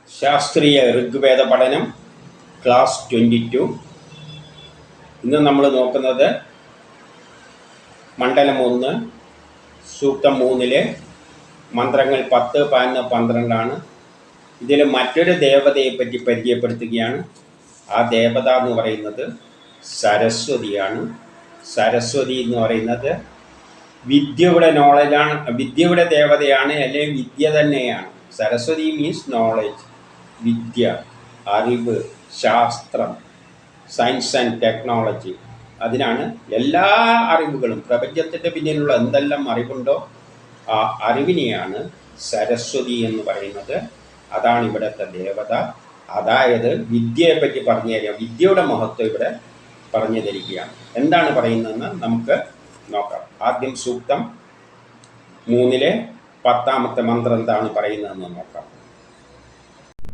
ശാസ്ത്രീയ ഋഗ്വേദ പഠനം ക്ലാസ് 22. ഇന്ന് നമ്മൾ നോക്കുന്നത് മണ്ഡലം 1 സൂക്തം 3 മന്ത്രങ്ങൾ 10, 11, 12 ഇതിൽ മറ്റൊരു ദേവതയെ പറ്റി പരിചയപ്പെടുത്തുകയാണ്. ആ ദേവത എന്ന് പറയുന്നത് സരസ്വതിയാണ്. സരസ്വതി എന്ന് പറയുന്നത് വിദ്യയുടെ നോളജാണ്, വിദ്യയുടെ ദേവതയാണ്, അല്ലെങ്കിൽ വിദ്യ തന്നെയാണ്. സരസ്വതി മീൻസ് നോളജ്, വിദ്യ, അറിവ്, ശാസ്ത്രം, സയൻസ് ആൻഡ് ടെക്നോളജി. അതിനാണ് എല്ലാ അറിവുകളും, പ്രപഞ്ചത്തിൻ്റെ പിന്നിലുള്ള എന്തെല്ലാം അറിവുണ്ടോ ആ അറിവിനെയാണ് സരസ്വതി എന്ന് പറയുന്നത്. അതാണ് ഇവിടുത്തെ ദേവത. അതായത് വിദ്യയെപ്പറ്റി പറഞ്ഞു തരിക, വിദ്യയുടെ മഹത്വം ഇവിടെ പറഞ്ഞു തരികയാണ്. എന്താണ് പറയുന്നതെന്ന് നമുക്ക് നോക്കാം. ആദ്യം സൂക്തം 3 10ാമത്തെ മന്ത്രം എന്താണ് പറയുന്നതെന്ന് നോക്കാം.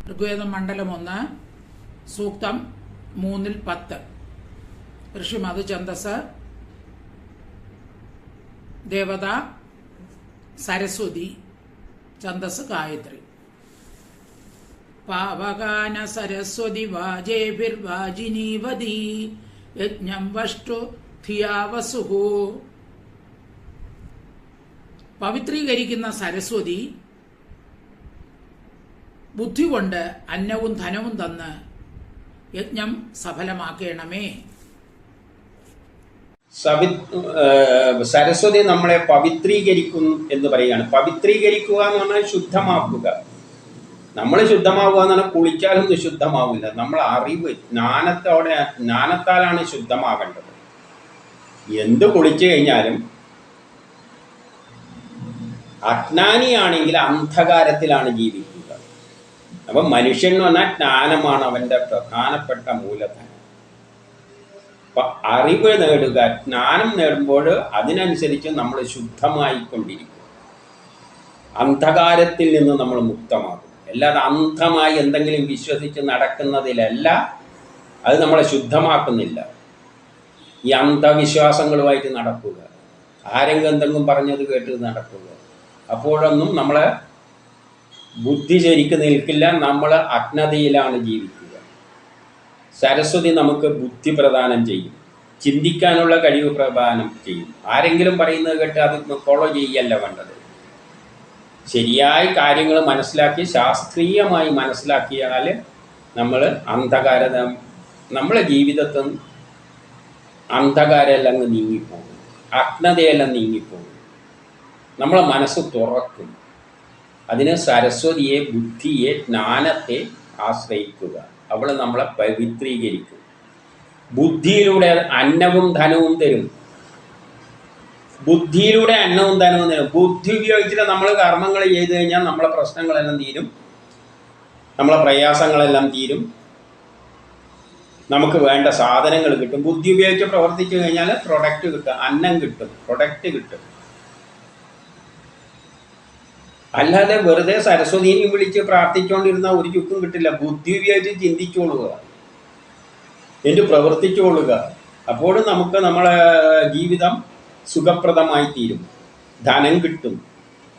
ഋഗ്വേദം മണ്ഡലം 1 സൂക്തം 3-10. ഋഷിമത് ഛന്ദസ്, ദേവത സരസ്വതി, ഛന്ദസ് ഗായത്രി. പാവകാന സരസ്വതി വാജേഭിർവാജിനീവതി യജ്ഞം വഷ്ടു ധിയാവസുഹു. പവിത്രീകരിക്കുന്ന സരസ്വതി ബുദ്ധി കൊണ്ട് അന്നവും ധനവും തന്ന് യജ്ഞം സഫലമാക്കണമേ. സരസ്വതി നമ്മളെ പവിത്രീകരിക്കും എന്ന് പറയുകയാണ്. പവിത്രീകരിക്കുക എന്ന് പറഞ്ഞാൽ ശുദ്ധമാക്കുക. നമ്മൾ ശുദ്ധമാകുക എന്ന് പറഞ്ഞാൽ കുളിച്ചാലൊന്നും ശുദ്ധമാവില്ല. നമ്മൾ അറിവ്, ജ്ഞാനത്താലാണ് ശുദ്ധമാകേണ്ടത്. എന്ത് കുളിച്ചു കഴിഞ്ഞാലും അജ്ഞാനിയാണെങ്കിൽ അന്ധകാരത്തിലാണ് ജീവിക്കുക. അപ്പം മനുഷ്യൻ എന്ന് പറഞ്ഞാൽ ജ്ഞാനമാണ് അവൻ്റെ പ്രധാനപ്പെട്ട മൂലധനം. അപ്പം അറിവ് നേടുക, ജ്ഞാനം നേടുമ്പോൾ അതിനനുസരിച്ച് നമ്മൾ ശുദ്ധമായിക്കൊണ്ടിരിക്കും. അന്ധകാരത്തിൽ നിന്ന് നമ്മൾ മുക്തമാകും. അല്ലാതെ അന്ധമായി എന്തെങ്കിലും വിശ്വസിച്ച് നടക്കുന്നതിലല്ല, അത് നമ്മളെ ശുദ്ധമാക്കുന്നില്ല. ഈ അന്ധവിശ്വാസങ്ങളുമായിട്ട് നടക്കുക, ആരെങ്കിലും എന്തെങ്കിലും പറഞ്ഞത് കേട്ട് നടക്കുക, അപ്പോഴൊന്നും നമ്മളെ ബുദ്ധി ശരിക്ക് നിൽക്കില്ല. നമ്മൾ അജ്ഞതയിലാണ് ജീവിക്കുക. സരസ്വതി നമുക്ക് ബുദ്ധി പ്രദാനം ചെയ്യും, ചിന്തിക്കാനുള്ള കഴിവ് പ്രദാനം ചെയ്യും. ആരെങ്കിലും പറയുന്നത് കേട്ട് അത് ഫോളോ ചെയ്യല്ല വേണ്ടത്. ശരിയായ കാര്യങ്ങൾ മനസ്സിലാക്കി ശാസ്ത്രീയമായി മനസ്സിലാക്കിയാൽ നമ്മൾ നമ്മളെ ജീവിതത്തിൽ അന്ധകാരമെല്ലാം അങ്ങ് നീങ്ങിപ്പോകും, അജ്ഞതയെല്ലാം നീങ്ങിപ്പോകും, നമ്മളെ മനസ്സ് തുറക്കും. അതിന് സരസ്വതിയെ, ബുദ്ധിയെ, ജ്ഞാനത്തെ ആശ്രയിക്കുക. അവൾ നമ്മളെ പവിത്രീകരിക്കും. ബുദ്ധിയിലൂടെ അന്നവും ധനവും തരും. ബുദ്ധിയിലൂടെ അന്നവും ധനവും തരും. ബുദ്ധി ഉപയോഗിച്ചിട്ട് നമ്മൾ കർമ്മങ്ങൾ ചെയ്തു കഴിഞ്ഞാൽ നമ്മളെ പ്രശ്നങ്ങളെല്ലാം തീരും, നമ്മളെ പ്രയാസങ്ങളെല്ലാം തീരും, നമുക്ക് വേണ്ട സാധനങ്ങൾ കിട്ടും. ബുദ്ധി ഉപയോഗിച്ച് പ്രവർത്തിച്ചു കഴിഞ്ഞാൽ പ്രൊഡക്റ്റ് കിട്ടും, അന്നം കിട്ടും, പ്രൊഡക്റ്റ് കിട്ടും. അല്ലാതെ വെറുതെ സരസ്വതിയെ വിളിച്ച് പ്രാർത്ഥിച്ചുകൊണ്ടിരുന്ന ഒരു ചുക്കും കിട്ടില്ല. ബുദ്ധി ഉപയോഗിച്ച് ചിന്തിച്ചോളുക, എന്നിട്ട് പ്രവർത്തിച്ചോളുക. അപ്പോഴും നമുക്ക് നമ്മളെ ജീവിതം സുഖപ്രദമായി തീരും, ധനം കിട്ടും.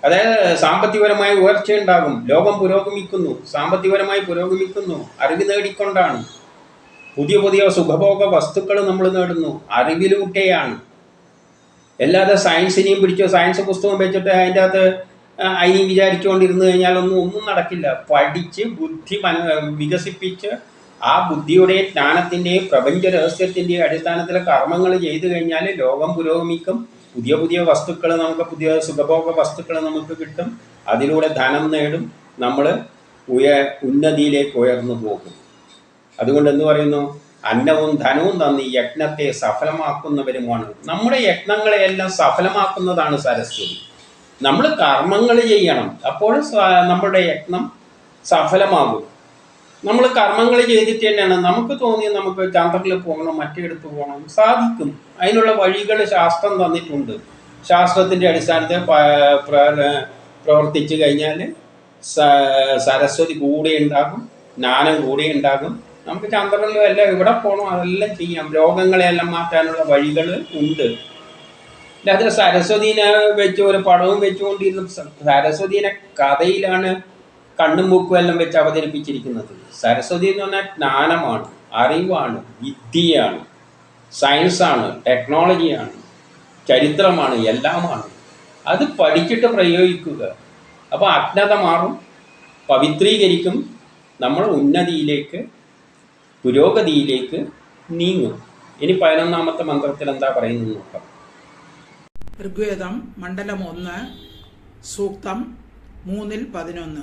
അതായത് സാമ്പത്തികപരമായ ഉയർച്ച ഉണ്ടാകും. ലോകം പുരോഗമിക്കുന്നു, സാമ്പത്തികപരമായി പുരോഗമിക്കുന്നു, അറിവ് നേടിക്കൊണ്ടാണ്. പുതിയ പുതിയ സുഖഭോഗ വസ്തുക്കൾ നമ്മൾ നേടുന്നു, അറിവിലൂടെയാണ്. അല്ലാതെ സയൻസിനെയും പിടിച്ചോ, സയൻസ് പുസ്തകം വെച്ചിട്ട് അതിൻ്റെ അകത്ത് അതിനെയും വിചാരിച്ചുകൊണ്ടിരുന്നു കഴിഞ്ഞാൽ ഒന്നും നടക്കില്ല. പഠിച്ച് ബുദ്ധി വികസിപ്പിച്ച് ആ ബുദ്ധിയുടെയും ജ്ഞാനത്തിൻ്റെയും പ്രപഞ്ച രഹസ്യത്തിൻ്റെയും അടിസ്ഥാനത്തിൽ കർമ്മങ്ങൾ ചെയ്തു കഴിഞ്ഞാൽ ലോകം പുരോഗമിക്കും. പുതിയ പുതിയ വസ്തുക്കൾ, നമുക്ക് പുതിയ സുഖഭോഗ വസ്തുക്കൾ നമുക്ക് കിട്ടും. അതിലൂടെ ധനം നേടും, നമ്മൾ ഉന്നതിയിലേക്ക് ഉയർന്നു പോകും. അതുകൊണ്ട് എന്ത് പറയുന്നു? അന്നവും ധനവും തന്ന് ഈ യജ്ഞത്തെ സഫലമാക്കുന്നവരുമാണ്. നമ്മുടെ യജ്ഞങ്ങളെയെല്ലാം സഫലമാക്കുന്നതാണ് സരസ്വതി. നമ്മൾ കർമ്മങ്ങൾ ചെയ്യണം, അപ്പോൾ നമ്മുടെ യജ്ഞം സഫലമാകും. നമ്മൾ കർമ്മങ്ങൾ ചെയ്തിട്ട് തന്നെയാണ് നമുക്ക് തോന്നിയത് നമുക്ക് ചന്ദ്രനിൽ പോകണം, മറ്റേടത്ത് പോകണം, സാധിക്കും. അതിനുള്ള വഴികൾ ശാസ്ത്രം തന്നിട്ടുണ്ട്. ശാസ്ത്രത്തിൻ്റെ അടിസ്ഥാനത്തിൽ പ്രവർത്തിച്ചു കഴിഞ്ഞാൽ സരസ്വതി കൂടെ ഉണ്ടാകും, ജ്ഞാനം കൂടെ ഉണ്ടാകും. നമുക്ക് ചന്ദ്രനിലും എല്ലാം എവിടെ പോകണം അതെല്ലാം ചെയ്യാം. രോഗങ്ങളെല്ലാം മാറ്റാനുള്ള വഴികൾ ഉണ്ട്. അല്ലാതെ സരസ്വതീനെ വെച്ച് ഒരു പടവും വെച്ചുകൊണ്ടിരുന്ന സരസ്വതീനെ കഥയിലാണ് കണ്ണും മൂക്കും എല്ലാം വെച്ച് അവതരിപ്പിച്ചിരിക്കുന്നത്. സരസ്വതി എന്ന് പറഞ്ഞാൽ ജ്ഞാനമാണ്, അറിവാണ്, വിദ്യയാണ്, സയൻസാണ്, ടെക്നോളജിയാണ്, ചരിത്രമാണ്, എല്ലാമാണ്. അത് പഠിച്ചിട്ട് പ്രയോഗിക്കുക. അപ്പോൾ അജ്ഞത മാറും, പവിത്രീകരിക്കും, നമ്മൾ ഉന്നതിയിലേക്ക്, പുരോഗതിയിലേക്ക് നീങ്ങും. ഇനി 11ാമത്തെ മന്ത്രത്തിൽ എന്താ പറയുന്നത് നോക്കാം. ഋഗ്വേദം മണ്ഡലം 1 സൂക്തം 3-11.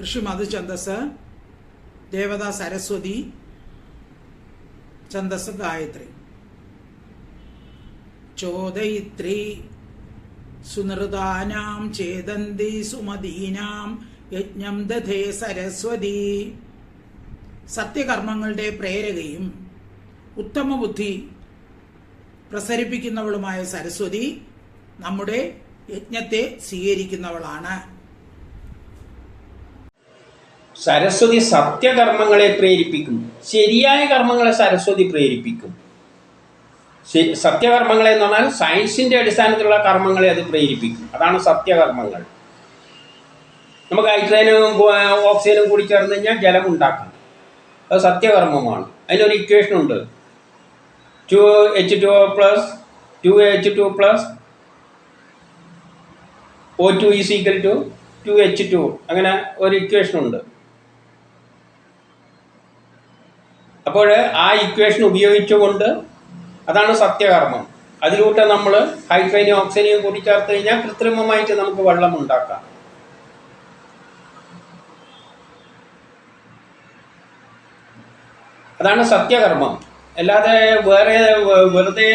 ഋഷി മധുഛന്ദസ്, ദേവത സരസ്വതി, ഛന്ദസ് ഗായത്രി. ചോദയിത്രി സുനൃതാനാം ചേതന്തി സുമദീനാം യജ്ഞം ദധേ സരസ്വതി. സത്യകർമ്മങ്ങളുടെ പ്രേരകയും ഉത്തമ ബുദ്ധി പ്രസരിപ്പിക്കുന്നവളുമായ സരസ്വതി നമ്മുടെ യജ്ഞത്തെ സ്വീകരിക്കുന്നവളാണ്. സരസ്വതി സത്യകർമ്മങ്ങളെ പ്രേരിപ്പിക്കും. ശരിയായ കർമ്മങ്ങളെ സരസ്വതി പ്രേരിപ്പിക്കും. സത്യകർമ്മങ്ങളെ എന്ന് പറഞ്ഞാൽ സയൻസിൻ്റെ അടിസ്ഥാനത്തിലുള്ള കർമ്മങ്ങളെ അത് പ്രേരിപ്പിക്കും. അതാണ് സത്യകർമ്മങ്ങൾ. നമുക്ക് ഹൈഡ്രജനും ഓക്സിജനും കൂടി ചേർന്ന് കഴിഞ്ഞാൽ ജലം ഉണ്ടാക്കാം. അത് സത്യകർമ്മമാണ്. അതിനൊരു ഇക്വേഷൻ ഉണ്ട്. 2H2O+, 2H2+, O2 = 2H2. അങ്ങനെ ഒരു ഇക്വേഷൻ ഉണ്ട്. അപ്പോൾ ആ ഇക്വേഷൻ ഉപയോഗിച്ചുകൊണ്ട് അതാണ് സത്യകർമ്മം. അതിലൂടെ നമ്മൾ ഹൈഡ്രജനും ഓക്സിജനും കൂടി ചേർത്ത് കഴിഞ്ഞാൽ കൃത്രിമമായിട്ട് നമുക്ക് വെള്ളം ഉണ്ടാക്കാം. അതാണ് സത്യകർമ്മം. അല്ലാതെ വേറെ വെറുതെ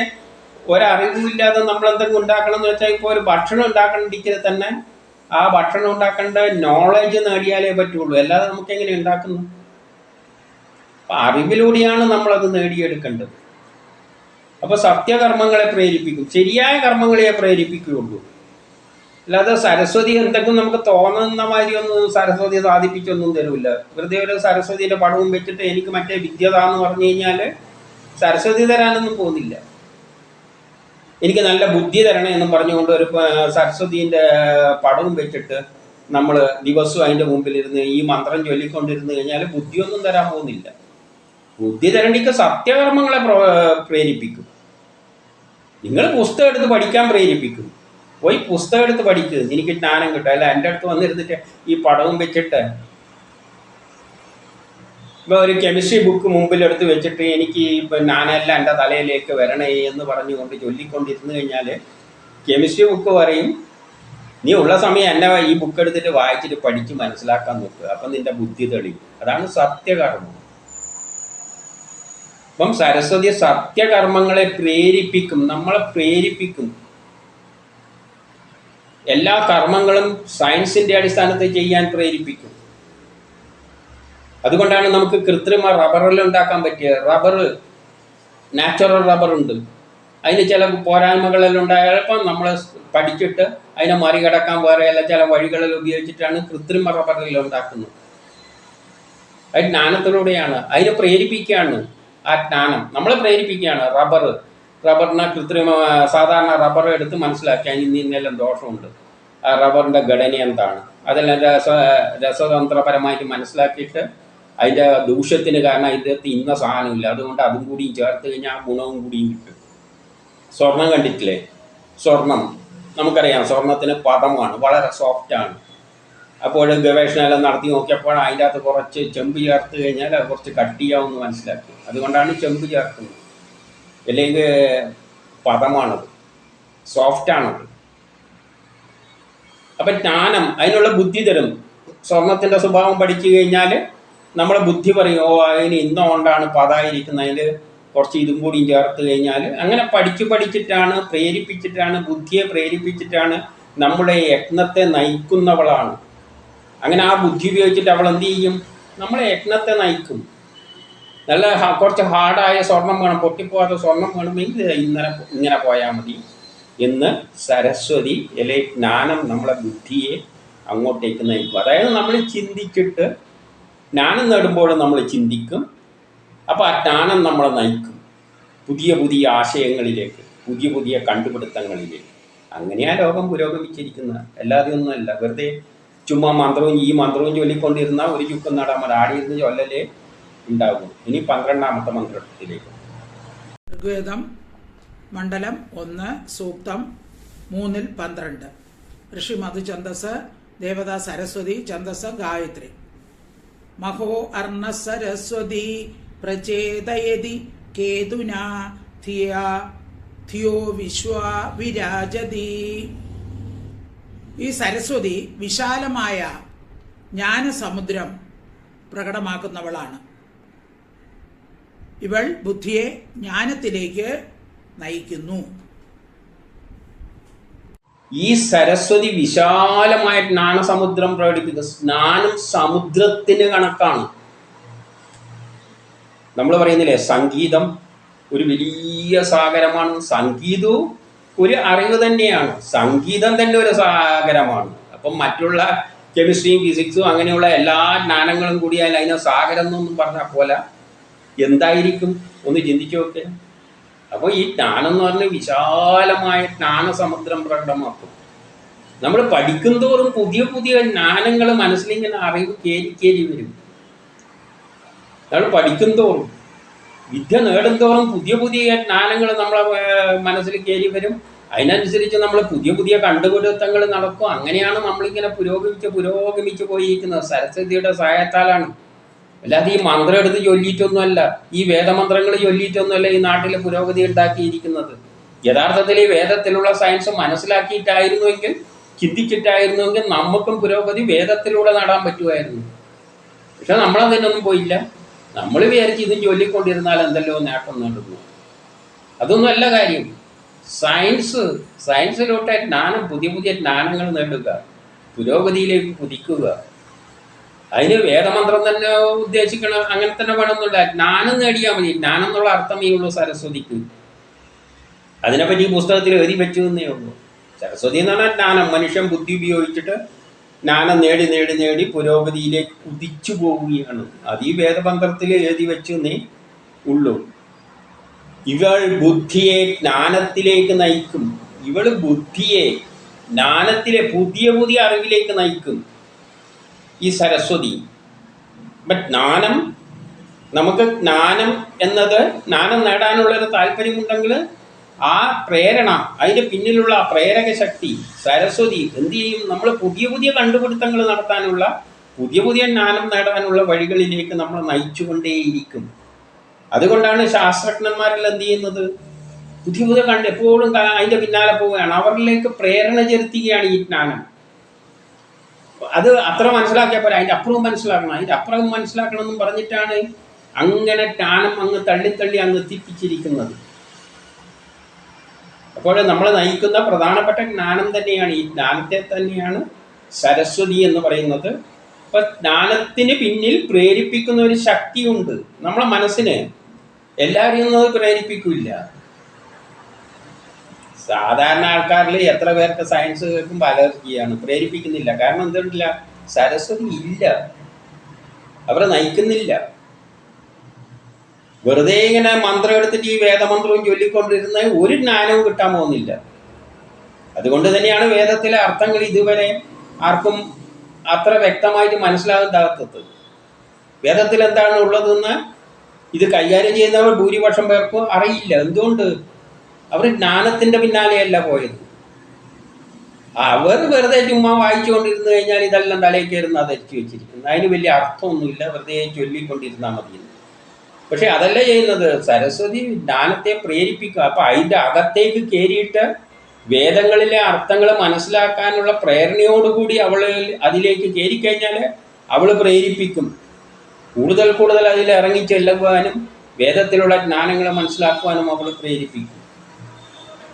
ഒരറിവുമില്ലാതെ നമ്മൾ എന്തെങ്കിലും ഉണ്ടാക്കണം എന്ന് വെച്ചാൽ, ഇപ്പോൾ ഒരു ഭക്ഷണം ഉണ്ടാക്കണമെങ്കിൽ തന്നെ ആ ഭക്ഷണം ഉണ്ടാക്കേണ്ട നോളജ് നേടിയാലേ പറ്റുള്ളൂ. അല്ലാതെ നമുക്ക് എങ്ങനെ ഉണ്ടാക്കുന്നു? അപ്പം അറിവിലൂടെയാണ് നമ്മളത് നേടിയെടുക്കേണ്ടത്. അപ്പോൾ സത്യകർമ്മങ്ങളെ പ്രേരിപ്പിക്കും, ശരിയായ കർമ്മങ്ങളെ പ്രേരിപ്പിക്കുകയുള്ളൂ. അല്ലാതെ സരസ്വതി എന്തെങ്കിലും നമുക്ക് തോന്നുന്ന മാതിരിയൊന്നും സരസ്വതി സാധിപ്പിച്ചൊന്നും തരില്ല. വെറുതെ ഒരു സരസ്വതിയുടെ പടവും വെച്ചിട്ട് എനിക്ക് മറ്റേ വിദ്യതാന്ന് പറഞ്ഞു കഴിഞ്ഞാൽ സരസ്വതി തരാനൊന്നും പോകുന്നില്ല. എനിക്ക് നല്ല ബുദ്ധി തരണേ എന്നും പറഞ്ഞുകൊണ്ട് ഒരു സരസ്വതീൻ്റെ പടവും വെച്ചിട്ട് നമ്മൾ ദിവസവും അതിൻ്റെ മുമ്പിലിരുന്ന് ഈ മന്ത്രം ചൊല്ലിക്കൊണ്ടിരുന്ന് കഴിഞ്ഞാൽ ബുദ്ധിയൊന്നും തരാൻ പോകുന്നില്ല. ബുദ്ധി തരണ്ടിക്ക് സത്യകർമ്മങ്ങളെ പ്രേരിപ്പിക്കും. നിങ്ങൾ പുസ്തകം എടുത്ത് പഠിക്കാൻ പ്രേരിപ്പിക്കും. പോയി പുസ്തകം എടുത്ത് പഠിക്കുക, എനിക്ക് ജ്ഞാനം കിട്ടും. അല്ല എൻ്റെ അടുത്ത് വന്നിരുന്നിട്ട് ഈ പടവും വെച്ചിട്ട് ഇപ്പോൾ ഒരു കെമിസ്ട്രി ബുക്ക് മുമ്പിലെടുത്ത് വെച്ചിട്ട് എനിക്ക് ഞാനെല്ലാം എൻ്റെ തലയിലേക്ക് വരണേ എന്ന് പറഞ്ഞുകൊണ്ട് ചൊല്ലിക്കൊണ്ടിരുന്നു കഴിഞ്ഞാൽ കെമിസ്ട്രി ബുക്ക് പറയും, നീ ഉള്ള സമയം എന്നെ ഈ ബുക്ക് എടുത്തിട്ട് വായിച്ചിട്ട് പഠിച്ച് മനസ്സിലാക്കാൻ നോക്കുക, അപ്പം നിൻ്റെ ബുദ്ധി തെളിയും. അതാണ് സത്യകർമ്മം. അപ്പം സരസ്വതി സത്യകർമ്മങ്ങളെ പ്രേരിപ്പിക്കും, നമ്മളെ പ്രേരിപ്പിക്കും. എല്ലാ കർമ്മങ്ങളും സയൻസിൻ്റെ അടിസ്ഥാനത്തിൽ ചെയ്യാൻ പ്രേരിപ്പിക്കും. അതുകൊണ്ടാണ് നമുക്ക് കൃത്രിമ റബ്ബറെല്ലാം ഉണ്ടാക്കാൻ പറ്റിയത്. റബ്ബർ, നാച്ചുറൽ റബ്ബറുണ്ട്, അതിന് ചില പോരായ്മകളെല്ലാം ഉണ്ടായപ്പോൾ നമ്മൾ പഠിച്ചിട്ട് അതിനെ മറികടക്കാൻ വേറെയല്ല ചില വഴികളെല്ലാം ഉപയോഗിച്ചിട്ടാണ് കൃത്രിമ റബ്ബറെല്ലാം ഉണ്ടാക്കുന്നത്. അത് ജ്ഞാനത്തിലൂടെയാണ്, അതിനെ പ്രേരിപ്പിക്കുകയാണ്. ആ ജ്ഞാനം നമ്മളെ പ്രേരിപ്പിക്കുകയാണ്. റബ്ബറിനെ സാധാരണ റബ്ബർ എടുത്ത് മനസ്സിലാക്കി അതിന് ഇന്നെല്ലാം ദോഷമുണ്ട്, ആ റബ്ബറിൻ്റെ ഘടന എന്താണ്, അതെല്ലാം രസതന്ത്രപരമായിട്ട് മനസ്സിലാക്കിയിട്ട് അതിൻ്റെ ദൂഷ്യത്തിന് കാരണം ഇതിനകത്ത് ഇന്ന സാധനമില്ല, അതുകൊണ്ട് അതും കൂടിയും ചേർത്ത് കഴിഞ്ഞാൽ ആ ഗുണവും കൂടിയും കിട്ടും. സ്വർണം കണ്ടിട്ടില്ലേ? സ്വർണം നമുക്കറിയാം, സ്വർണത്തിന് പദമാണ്, വളരെ സോഫ്റ്റാണ്. അപ്പോൾ ഗവേഷണമെല്ലാം നടത്തി നോക്കിയപ്പോൾ അതിൻ്റെ അകത്ത് കുറച്ച് ചെമ്പ് ചേർത്ത് കഴിഞ്ഞാൽ അത് കുറച്ച് കട്ടിയാവുമെന്ന് മനസ്സിലാക്കി. അതുകൊണ്ടാണ് ചെമ്പ് ചേർക്കുന്നത്. അല്ലെങ്കിൽ പദമാണത്, സോഫ്റ്റാണത്. അപ്പം ജ്ഞാനം അതിനുള്ള ബുദ്ധി തരും. സ്വർണത്തിൻ്റെ സ്വഭാവം പഠിച്ചു കഴിഞ്ഞാൽ നമ്മളെ ബുദ്ധി പറയും, ഓ അതിന് ഇന്നുകൊണ്ടാണ് പദമായിരിക്കുന്നതിൽ കുറച്ച് ഇതും കൂടിയും ചേർത്ത് കഴിഞ്ഞാൽ. അങ്ങനെ പഠിച്ചിട്ടാണ്, പ്രേരിപ്പിച്ചിട്ടാണ്, ബുദ്ധിയെ പ്രേരിപ്പിച്ചിട്ടാണ് നമ്മുടെ യജ്ഞത്തെ നയിക്കുന്നവളാണ്. അങ്ങനെ ആ ബുദ്ധി ഉപയോഗിച്ചിട്ട് അവൾ എന്ത് ചെയ്യും? നമ്മളെ യജ്ഞത്തെ നയിക്കും. നല്ല കുറച്ച് ഹാർഡായ സ്വർണം വേണം, പൊട്ടിപ്പോകാത്ത സ്വർണം വേണമെങ്കിൽ ഇങ്ങനെ പോയാൽ മതി എന്ന് സരസ്വതി അല്ലെ ജ്ഞാനം നമ്മളെ ബുദ്ധിയെ അങ്ങോട്ടേക്ക് നയിക്കും. അതായത് നമ്മൾ ചിന്തിച്ചിട്ട് ജ്ഞാനം നേടുമ്പോൾ നമ്മൾ ചിന്തിക്കും. അപ്പോൾ ആ ജ്ഞാനം നമ്മളെ നയിക്കും പുതിയ പുതിയ ആശയങ്ങളിലേക്ക്, പുതിയ പുതിയ കണ്ടുപിടുത്തങ്ങളിലേക്ക്. അങ്ങനെയാണ് ലോകം പുരോഗമിച്ചിരിക്കുന്നത്. അല്ലാതെ ഒന്നുമല്ല. വെറുതെ ചുമ്മാ മന്ത്രവും ഈ മന്ത്രവും ചൊല്ലിക്കൊണ്ടിരുന്ന ഒരു ചുക്കും നടാൻ മതി. ആടിയിരുന്ന് ചൊല്ലലേ ഉണ്ടാകും. ഇനി 12ാമത്തെ മന്ത്രത്തിലേക്ക്. ഋഗ്വേദം മണ്ഡലം 1 സൂക്തം 3-12. ഋഷി മധു ഛന്ദസ്, ദേവത സരസ്വതി ഛന്ദസ് ഗായത്രി. മഹോ അർണ സരസ്വതി പ്രചേതയതി കേതുനാ ധിയോ വിശ്വ വിരാജതി. ഈ സരസ്വതി വിശാലമായ ജ്ഞാനസമുദ്രം പ്രകടമാക്കുന്നവളാണ്. ഇവൾ ബുദ്ധിയെ ജ്ഞാനത്തിലേക്ക് നയിക്കുന്നു. ഈ സരസ്വതി വിശാലമായ ജ്ഞാനസമുദ്രം പ്രകടിപ്പിക്കുക. ജ്ഞാനം സമുദ്രത്തിന് കണക്കാണ്. നമ്മൾ പറയുന്നില്ലേ, സംഗീതം ഒരു വലിയ സാഗരമാണ്. സംഗീതവും ഒരു അറിവ് തന്നെയാണ്. സംഗീതം തന്നെ ഒരു സാഗരമാണ്. അപ്പം മറ്റുള്ള കെമിസ്ട്രിയും ഫിസിക്സും അങ്ങനെയുള്ള എല്ലാ ജ്ഞാനങ്ങളും കൂടിയാൽ അതിനെ സാഗരം എന്നൊന്നും പറഞ്ഞാൽ പോലെ എന്തായിരിക്കും ഒന്ന് ചിന്തിച്ചു നോക്കെ. അപ്പോൾ ഈ ജ്ഞാനം എന്ന് പറഞ്ഞാൽ വിശാലമായ ജ്ഞാനസമുദ്രം പ്രകടമാക്കും. നമ്മൾ പഠിക്കും തോറും പുതിയ പുതിയ ജ്ഞാനങ്ങൾ മനസ്സിലിങ്ങനെ അറിവ് കേരി വരും. നമ്മൾ പഠിക്കും തോറും, വിദ്യ നേടും തോറും പുതിയ പുതിയ ജ്ഞാനങ്ങൾ നമ്മളെ മനസ്സിൽ കയറി വരും. അതിനനുസരിച്ച് നമ്മൾ പുതിയ പുതിയ കണ്ടുപിടുത്തങ്ങൾ നടക്കും. അങ്ങനെയാണ് നമ്മളിങ്ങനെ പുരോഗമിച്ച് പോയിരിക്കുന്നത്. സരസ്വതിയുടെ സഹായത്താലാണ്. അല്ലാതെ ഈ മന്ത്രം എടുത്ത് ചൊല്ലിയിട്ടൊന്നുമല്ല, ഈ വേദമന്ത്രങ്ങൾ ചൊല്ലിയിട്ടൊന്നുമല്ല ഈ നാട്ടിൽ പുരോഗതി ഉണ്ടാക്കിയിരിക്കുന്നത്. യഥാർത്ഥത്തിൽ ഈ വേദത്തിലുള്ള സയൻസ് മനസ്സിലാക്കിയിട്ടായിരുന്നുവെങ്കിൽ, ചിന്തിച്ചിട്ടായിരുന്നുവെങ്കിൽ നമുക്കും പുരോഗതി വേദത്തിലൂടെ നേടാൻ പറ്റുമായിരുന്നു. പക്ഷെ നമ്മളതിനൊന്നും പോയില്ല. നമ്മൾ വിചാരിച്ച് ഇതും ചൊല്ലിക്കൊണ്ടിരുന്നാൽ എന്തല്ലോ നേട്ടം നേടുന്നു. അതൊന്നുമല്ല കാര്യം. സയൻസിലോട്ട് ജ്ഞാനം, പുതിയ പുതിയ ജ്ഞാനങ്ങൾ നേടുക, പുരോഗതിയിലേക്ക് കുതിക്കുക. അതിന് വേദമന്ത്രം തന്നെ ഉദ്ദേശിക്കണം, അങ്ങനെ തന്നെ വേണമെന്നില്ല. ജ്ഞാനം നേടിയാൽ മതി. ജ്ഞാനം എന്നുള്ള അർത്ഥമേ ഉള്ളൂ സരസ്വതിക്ക്. അതിനെപ്പറ്റി ഈ പുസ്തകത്തിൽ എഴുതി വെച്ചു എന്നേ ഉള്ളൂ. സരസ്വതി എന്ന് പറഞ്ഞാൽ ജ്ഞാനം. മനുഷ്യൻ ബുദ്ധി ഉപയോഗിച്ചിട്ട് ജ്ഞാനം നേടി പുരോഗതിയിലേക്ക് കുതിച്ചു പോവുകയാണ്. അത് ഈ വേദമന്ത്രത്തിൽ എഴുതി വെച്ചെന്നേ ഉള്ളൂ. ഇവൾ ബുദ്ധിയെ ജ്ഞാനത്തിലേക്ക് നയിക്കും. ഇവൾ ബുദ്ധിയെ ജ്ഞാനത്തിലെ പുതിയ പുതിയ അറിവിലേക്ക് നയിക്കും ഈ സരസ്വതി. ജ്ഞാനം, നമുക്ക് ജ്ഞാനം എന്നത്, ജ്ഞാനം നേടാനുള്ളൊരു താല്പര്യമുണ്ടെങ്കിൽ ആ പ്രേരണ, അതിൻ്റെ പിന്നിലുള്ള ആ പ്രേരക ശക്തി സരസ്വതി എന്ത് ചെയ്യും? നമ്മൾ പുതിയ പുതിയ കണ്ടുപിടുത്തങ്ങൾ നടത്താനുള്ള, പുതിയ പുതിയ ജ്ഞാനം നേടാനുള്ള വഴികളിലേക്ക് നമ്മൾ നയിച്ചുകൊണ്ടേയിരിക്കും. അതുകൊണ്ടാണ് ശാസ്ത്രജ്ഞന്മാരെല്ലാം എന്ത് ചെയ്യുന്നത്? പുതിയ പുതിയ എപ്പോഴും അതിൻ്റെ പിന്നാലെ പോവുകയാണ്. അവരിലേക്ക് പ്രേരണ ചെലുത്തുകയാണ് ഈ ജ്ഞാനം. അത് അത്ര മനസ്സിലാക്കിയാൽ പോലെ അതിൻ്റെ അപ്പുറവും മനസ്സിലാക്കണം എന്നും പറഞ്ഞിട്ടാണ് അങ്ങനെ ജ്ഞാനം അങ്ങ് തള്ളി അങ്ങ് എത്തിപ്പിച്ചിരിക്കുന്നത്. അപ്പോൾ നമ്മളെ നയിക്കുന്ന പ്രധാനപ്പെട്ട ജ്ഞാനം തന്നെയാണ്, ഈ ജ്ഞാനത്തെ തന്നെയാണ് സരസ്വതി എന്ന് പറയുന്നത്. അപ്പം ജ്ഞാനത്തിന് പിന്നിൽ പ്രേരിപ്പിക്കുന്ന ഒരു ശക്തിയുണ്ട്. നമ്മളെ മനസ്സിന് എല്ലാവരെയും ഒന്നും പ്രേരിപ്പിക്കില്ല. സാധാരണ ആൾക്കാരിൽ എത്ര പേർക്ക് സയൻസ് കേൾക്കുമ്പോൾ അലർജിയാണ്, പ്രേരിപ്പിക്കുന്നില്ല. കാരണം എന്തുകൊണ്ടില്ല? സരസ്വതി ഇല്ല, അവരെ നയിക്കുന്നില്ല. വെറുതെ ഇങ്ങനെ മന്ത്രം എടുത്തിട്ട് ഈ വേദമന്ത്രവും ചൊല്ലിക്കൊണ്ടിരുന്ന ഒരു ജ്ഞാനവും കിട്ടാൻ പോകുന്നില്ല. അതുകൊണ്ട് തന്നെയാണ് വേദത്തിലെ അർത്ഥങ്ങൾ ഇതുവരെ ആർക്കും അത്ര വ്യക്തമായിട്ട് മനസ്സിലാകാത്തത്. വേദത്തിൽ എന്താണ് ഉള്ളതെന്ന് ഇത് കൈകാര്യം ചെയ്യുന്നവർ ഭൂരിപക്ഷം പേർക്കും അറിയില്ല. എന്തുകൊണ്ട്? അവർ ജ്ഞാനത്തിൻ്റെ പിന്നാലെയല്ല പോയത്. അവർ വെറുതെ ചുമ്മാ വായിച്ചുകൊണ്ടിരുന്നു കഴിഞ്ഞാൽ ഇതെല്ലാം തലയിൽ കയറുന്ന ധരിച്ചു വെച്ചിരിക്കുന്നത്. അതിന് വലിയ അർത്ഥമൊന്നുമില്ല, വെറുതെ ചൊല്ലിക്കൊണ്ടിരുന്നാൽ മതി. പക്ഷെ അതല്ല ചെയ്യുന്നത്. സരസ്വതി ജ്ഞാനത്തെ പ്രേരിപ്പിക്കുക. അപ്പം അതിൻ്റെ അകത്തേക്ക് കയറിയിട്ട് വേദങ്ങളിലെ അർത്ഥങ്ങൾ മനസ്സിലാക്കാനുള്ള പ്രേരണയോടുകൂടി അവൾ അതിലേക്ക് കയറിക്കഴിഞ്ഞാൽ അവൾ പ്രേരിപ്പിക്കും. കൂടുതൽ അതിൽ ഇറങ്ങി ചെല്ലുവാനും വേദത്തിലുള്ള ജ്ഞാനങ്ങളെ മനസ്സിലാക്കുവാനും അവൾ പ്രേരിപ്പിക്കും.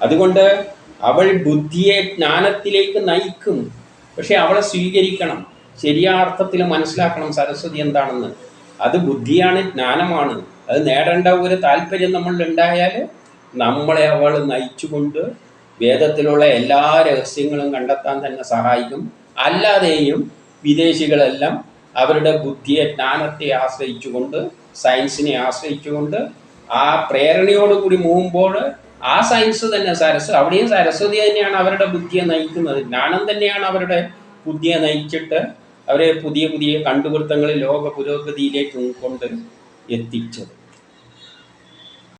അതുകൊണ്ട് അവൾ ബുദ്ധിയെ ജ്ഞാനത്തിലേക്ക് നയിക്കും. പക്ഷെ അവളെ സ്വീകരിക്കണം, ശരിയായ അർത്ഥത്തിൽ മനസ്സിലാക്കണം സരസ്വതി എന്താണെന്ന്. അത് ബുദ്ധിയാണ്, ജ്ഞാനമാണ്. അത് നേടേണ്ട ഒരു താല്പര്യം നമ്മളിലുണ്ടായാൽ നമ്മളെ അവൾ നയിച്ചുകൊണ്ട് വേദത്തിലുള്ള എല്ലാ രഹസ്യങ്ങളും കണ്ടെത്താൻ തന്നെ സഹായിക്കും. അല്ലാതെയും വിദേശികളെല്ലാം അവരുടെ ബുദ്ധിയെ, ജ്ഞാനത്തെ ആശ്രയിച്ചുകൊണ്ട്, സയൻസിനെ ആശ്രയിച്ചുകൊണ്ട് ആ പ്രേരണയോടുകൂടി പോകുമ്പോൾ ആ സയൻസ് തന്നെ അവിടെയും സരസ്വതി തന്നെയാണ് അവരുടെ ബുദ്ധിയെ നയിക്കുന്നത്. ജ്ഞാനം തന്നെയാണ് അവരുടെ ബുദ്ധിയെ നയിച്ചിട്ട് അവരെ പുതിയ പുതിയ കണ്ടുപിടുത്തങ്ങൾ ലോക പുരോഗതിയിലേക്ക് കൊണ്ട് എത്തിച്ചത്.